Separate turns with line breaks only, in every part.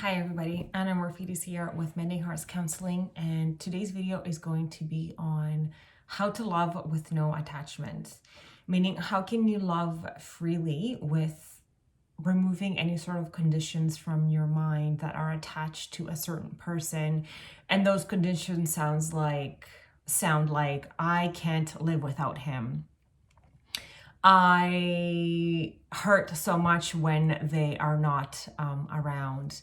Hi everybody, Anna Murphy here with Mending Hearts Counseling, and today's video is going to be on how to love with no attachments, meaning how can you love freely with removing any sort of conditions from your mind that are attached to a certain person. And those conditions sound like I can't live without him. I hurt so much when they are not around.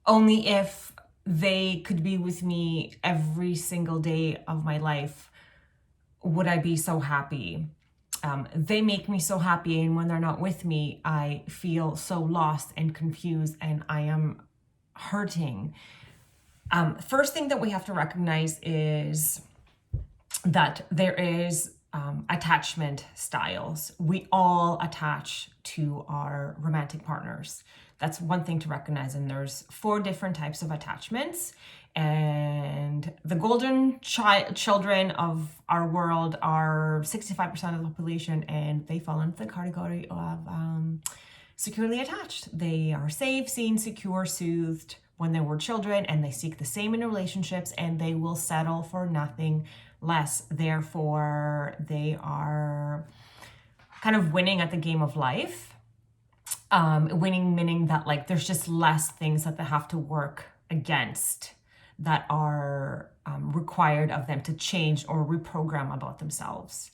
Only if they could be with me every single day of my life would I be so happy. They make me so happy, and when they're not with me, I feel so lost and confused, and I am hurting. First thing that we have to recognize is that there is attachment styles. We all attach to our romantic partners. That's one thing to recognize. And there's 4 different types of attachments. And the golden children of our world are 65% of the population, and they fall into the category of securely attached. They are safe, seen, secure, soothed when they were children, and they seek the same in relationships, and they will settle for nothing less. Therefore, they are kind of winning at the game of life. Winning meaning that like there's just less things that they have to work against that are required of them to change or reprogram about themselves.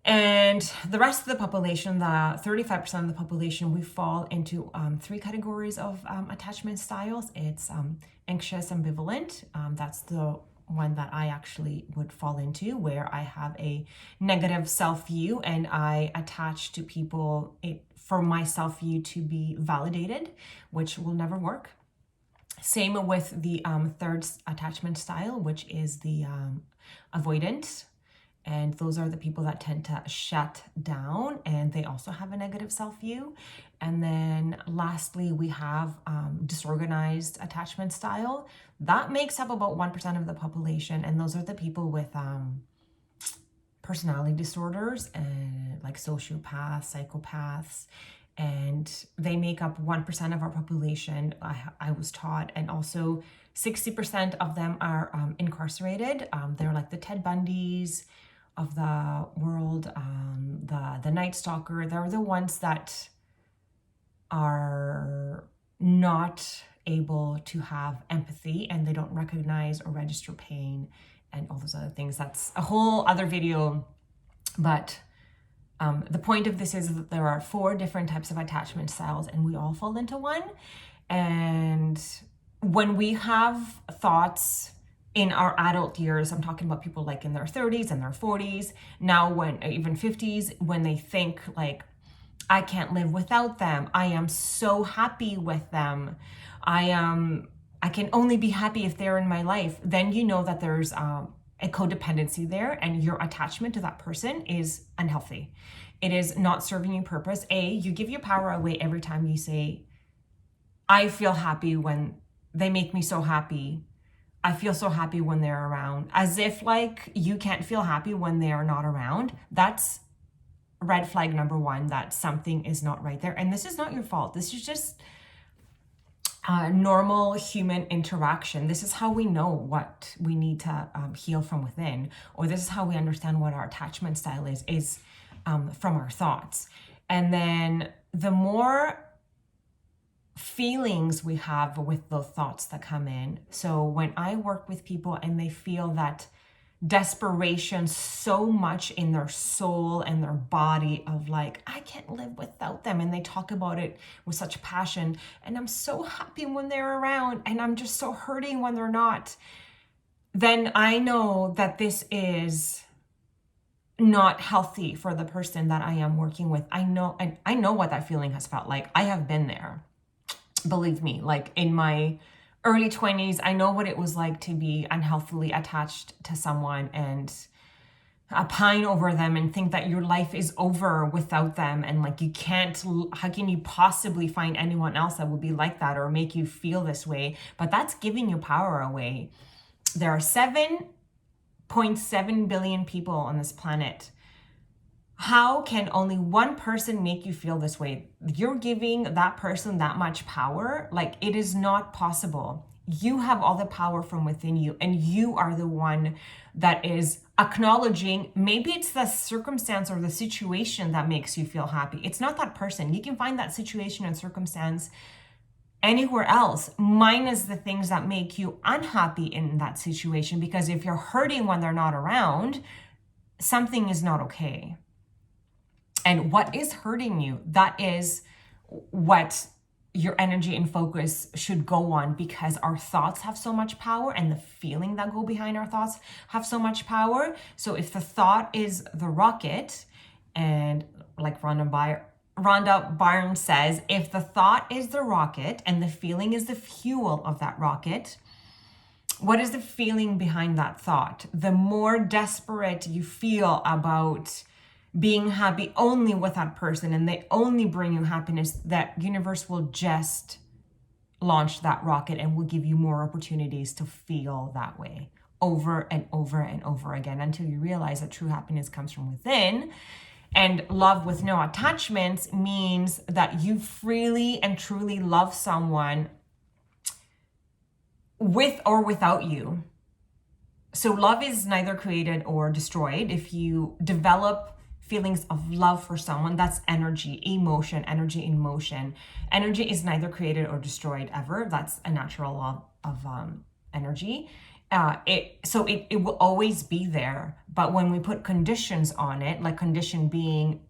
And the rest of the population, the 35% of the population, we fall into 3 categories of attachment styles. It's anxious, ambivalent. That's the one that I actually would fall into, where I have a negative self-view and I attach to people for my self-view to be validated, which will never work. Same with the third attachment style, which is the avoidant. And those are the people that tend to shut down, and they also have a negative self-view. And then lastly, we have disorganized attachment style. That makes up about 1% of the population, and those are the people with personality disorders, and like sociopaths, psychopaths, and they make up 1% of our population, I was taught. And also 60% of them are incarcerated. They're like the Ted Bundys of the world, the Night Stalker. They're the ones that are not able to have empathy, and they don't recognize or register pain and all those other things. That's a whole other video. But the point of this is that there are 4 different types of attachment styles, and we all fall into one. And when we have thoughts in our adult years, I'm talking about people like in their 30s and their 40s, now when even 50s, when they think like, I can't live without them, I am so happy with them, I can only be happy if they're in my life, then you know that there's a codependency there, and your attachment to that person is unhealthy. It is not serving you purpose. You give your power away every time you say, I feel happy when they make me so happy. I feel so happy when they're around, as if like you can't feel happy when they are not around. That's red flag number 1, that something is not right there. And this is not your fault. This is just normal human interaction. This is how we know what we need to heal from within, or this is how we understand what our attachment style is from our thoughts. And then the more feelings we have with the thoughts that come in. So when I work with people and they feel that desperation so much in their soul and their body of like, I can't live without them, and they talk about it with such passion, and I'm so happy when they're around and I'm just so hurting when they're not, then I know that this is not healthy for the person that I am working with. I know, and I know what that feeling has felt like. I have been there. Believe me, like in my early 20s, I know what it was like to be unhealthily attached to someone and pine over them and think that your life is over without them. And like, you can't, how can you possibly find anyone else that would be like that or make you feel this way? But that's giving your power away. There are 7.7 billion people on this planet. How can only one person make you feel this way? You're giving that person that much power. Like, it is not possible. You have all the power from within you, and you are the one that is acknowledging. Maybe it's the circumstance or the situation that makes you feel happy. It's not that person. You can find that situation and circumstance anywhere else, minus the things that make you unhappy in that situation. Because if you're hurting when they're not around, something is not okay. And what is hurting you, that is what your energy and focus should go on, because our thoughts have so much power, and the feeling that go behind our thoughts have so much power. So if the thought is the rocket, and like Rhonda Byrne says, if the thought is the rocket and the feeling is the fuel of that rocket, what is the feeling behind that thought? The more desperate you feel about being happy only with that person, and they only bring you happiness, that universe will just launch that rocket and will give you more opportunities to feel that way over and over and over again, until you realize that true happiness comes from within. And love with no attachments means that you freely and truly love someone with or without you. So love is neither created or destroyed. If you develop feelings of love for someone, that's energy, emotion, energy in motion. Energy is neither created or destroyed ever. That's a natural law of energy. It will always be there. But when we put conditions on it, like condition being,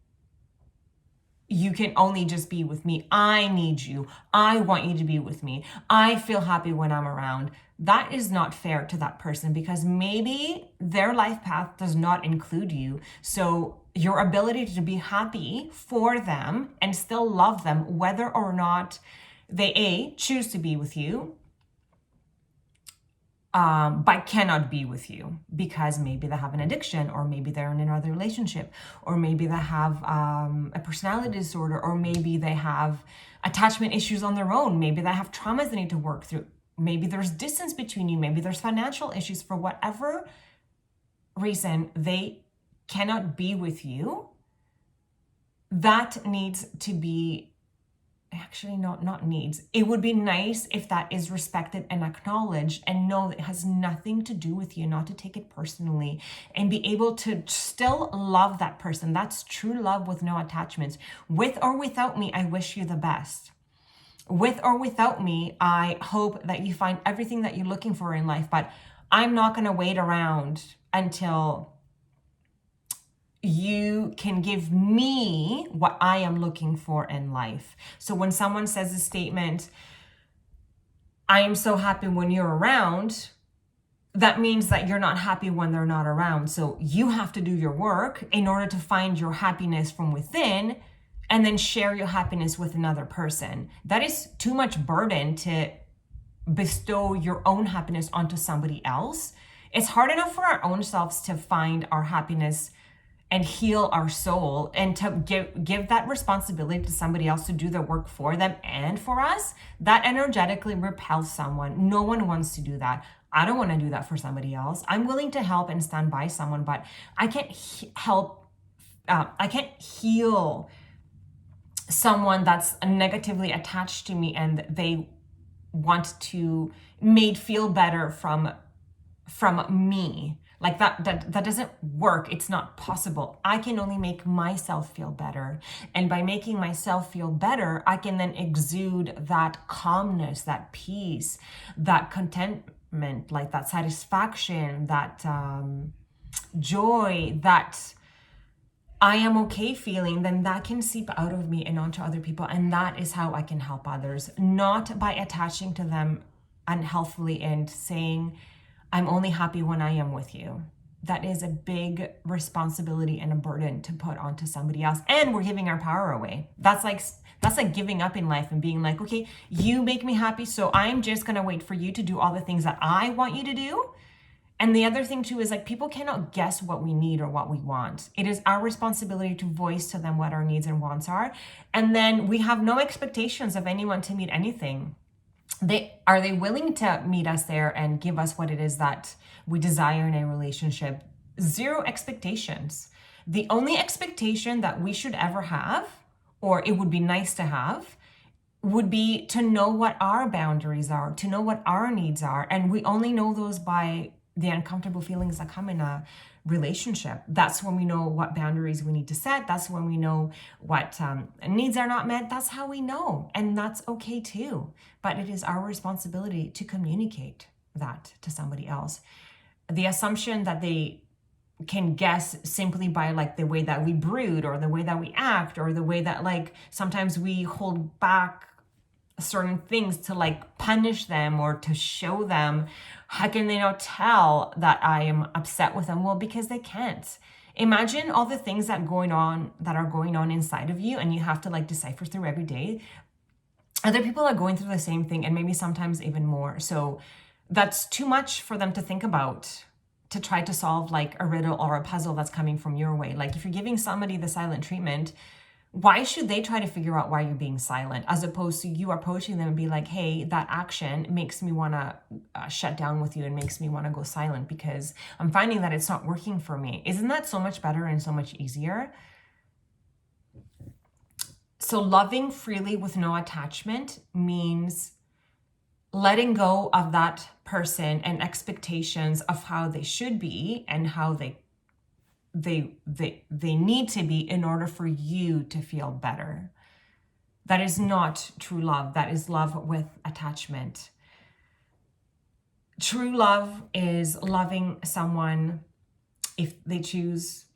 you can only just be with me, I need you, I want you to be with me, I feel happy when I'm around, that is not fair to that person, because maybe their life path does not include you. So your ability to be happy for them and still love them, whether or not they choose to be with you, but cannot be with you because maybe they have an addiction, or maybe they're in another relationship, or maybe they have a personality disorder, or maybe they have attachment issues on their own, maybe they have traumas they need to work through, maybe there's distance between you, maybe there's financial issues. For whatever reason they cannot be with you, that needs to be, actually not needs, it would be nice if that is respected and acknowledged, and know that it has nothing to do with you, not to take it personally, and be able to still love that person. That's true love with no attachments. With or without me, I wish you the best. With or without me, I hope that you find everything that you're looking for in life, but I'm not going to wait around until you can give me what I am looking for in life. So when someone says a statement, I am so happy when you're around, that means that you're not happy when they're not around. So you have to do your work in order to find your happiness from within, and then share your happiness with another person. That is too much burden to bestow your own happiness onto somebody else. It's hard enough for our own selves to find our happiness and heal our soul, and to give that responsibility to somebody else to do the work for them and for us. That energetically repels someone. No one wants to do that. I don't want to do that for somebody else. I'm willing to help and stand by someone, but I can't I can't heal someone that's negatively attached to me and they want to made feel better from me. Like that doesn't work. It's not possible. I can only make myself feel better. And by making myself feel better, I can then exude that calmness, that peace, that contentment, like that satisfaction, that joy, that I am okay feeling. Then that can seep out of me and onto other people. And that is how I can help others, not by attaching to them unhealthily and saying, I'm only happy when I am with you. That is a big responsibility and a burden to put onto somebody else. And we're giving our power away. That's like giving up in life and being like, okay, you make me happy, so I'm just gonna wait for you to do all the things that I want you to do. And the other thing too is, like, people cannot guess what we need or what we want. It is our responsibility to voice to them what our needs and wants are. And then we have no expectations of anyone to meet anything. Are they willing to meet us there and give us what it is that we desire in a relationship? Zero expectations. The only expectation that we should ever have, or it would be nice to have, would be to know what our boundaries are, to know what our needs are. And we only know those by the uncomfortable feelings that come in a relationship. That's when we know what boundaries we need to set. That's when we know what needs are not met. That's how we know. And that's okay too. But it is our responsibility to communicate that to somebody else. The assumption that they can guess simply by like the way that we brood, or the way that we act, or the way that like sometimes we hold back certain things to like punish them or to show them, how can they not tell that I am upset with them? Well, because they can't. Imagine all the things that are going on inside of you, and you have to like decipher through every day. Other people are going through the same thing, and maybe sometimes even more. So that's too much for them to think about, to try to solve like a riddle or a puzzle that's coming from your way. Like if you're giving somebody the silent treatment, why should they try to figure out why you're being silent, as opposed to you approaching them and be like, hey, that action makes me want to shut down with you and makes me want to go silent because I'm finding that it's not working for me. Isn't that so much better and so much easier? So loving freely with no attachment means letting go of that person and expectations of how they should be and how they need to be in order for you to feel better. That is not true love. That is love with attachment. True love is loving someone if they choose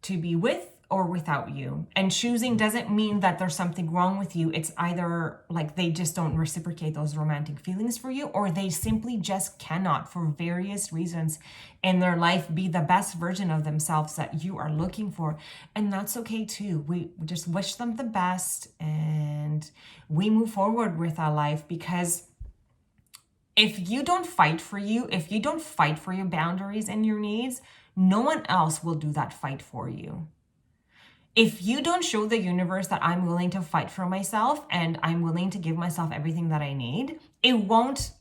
to be with or without you. And choosing doesn't mean that there's something wrong with you. It's either like they just don't reciprocate those romantic feelings for you, or they simply just cannot, for various reasons in their life, be the best version of themselves that you are looking for. And that's okay too. We just wish them the best and we move forward with our life, because if you don't fight for you, if you don't fight for your boundaries and your needs, no one else will do that fight for you. If you don't show the universe that I'm willing to fight for myself and I'm willing to give myself everything that I need, it won't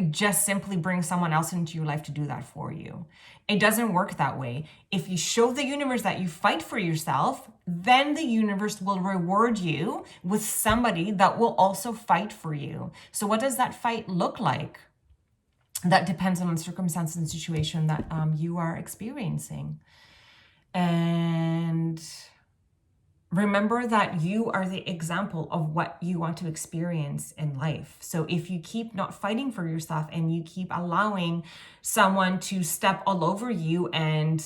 just simply bring someone else into your life to do that for you. It doesn't work that way. If you show the universe that you fight for yourself, then the universe will reward you with somebody that will also fight for you. So what does that fight look like? That depends on the circumstance and situation that you are experiencing. And remember that you are the example of what you want to experience in life. So if you keep not fighting for yourself and you keep allowing someone to step all over you, and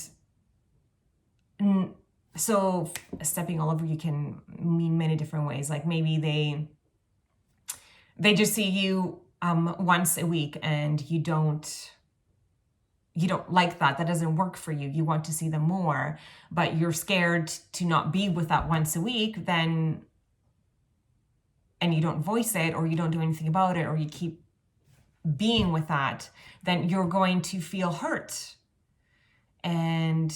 so stepping all over you can mean many different ways. Like maybe they just see you once a week and you don't like that. That doesn't work for you. You want to see them more, but you're scared to not be with that once a week, then, and you don't voice it, or you don't do anything about it, or you keep being with that, then you're going to feel hurt. And,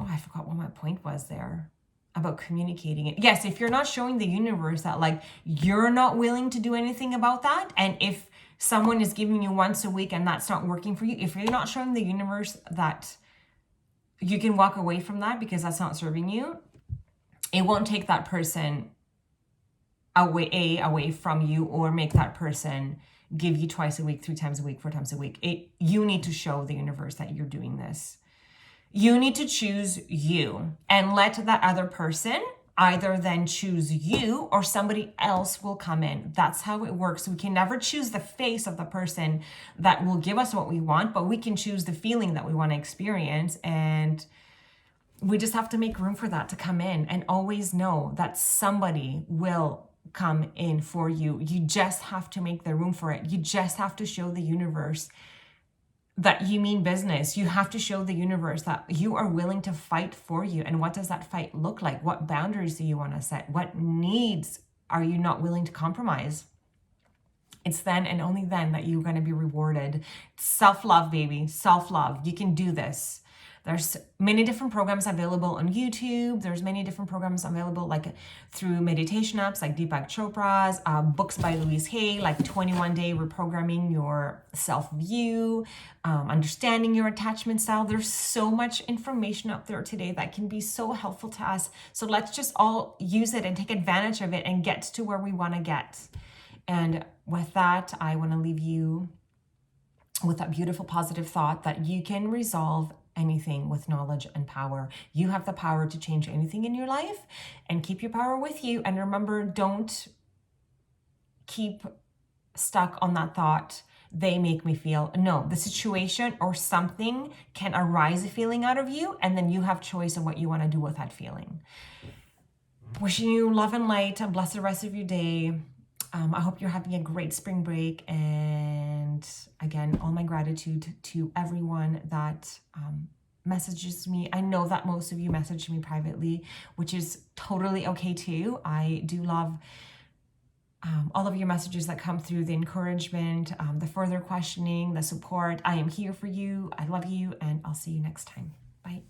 I forgot what my point was there about communicating it. Yes, if you're not showing the universe that like you're not willing to do anything about that, and if someone is giving you once a week and that's not working for you, if you're not showing the universe that you can walk away from that because that's not serving you, it won't take that person away from you, or make that person give you twice a week, 3 times a week, 4 times a week. You need to show the universe that you're doing this. You need to choose you and let that other person either then choose you, or somebody else will come in. That's how it works. We can never choose the face of the person that will give us what we want, but we can choose the feeling that we want to experience. And we just have to make room for that to come in, and always know that somebody will come in for you. You just have to make the room for it. You just have to show the universe that you mean business. You have to show the universe that you are willing to fight for you. And what does that fight look like? What boundaries do you want to set? What needs are you not willing to compromise? It's then and only then that you're going to be rewarded. Self-love, baby. Self-love. You can do this. There's many different programs available on YouTube. There's many different programs available like through meditation apps like Deepak Chopra's, books by Louise Hay, like 21-Day Reprogramming Your Self-View, Understanding Your Attachment Style. There's so much information out there today that can be so helpful to us. So let's just all use it and take advantage of it and get to where we want to get. And with that, I want to leave you with that beautiful positive thought that you can resolve anything with knowledge and power. You have the power to change anything in your life, and keep your power with you. And remember, don't keep stuck on that thought, they make me feel. No, the situation or something can arise a feeling out of you, and then you have choice of what you want to do with that feeling. Wishing you love and light, and bless the rest of your day. I hope you're having a great spring break, and again, all my gratitude to everyone that messages me. I know that most of you message me privately, which is totally okay too. I do love all of your messages that come through, the encouragement, the further questioning, the support. I am here for you. I love you, and I'll see you next time. Bye.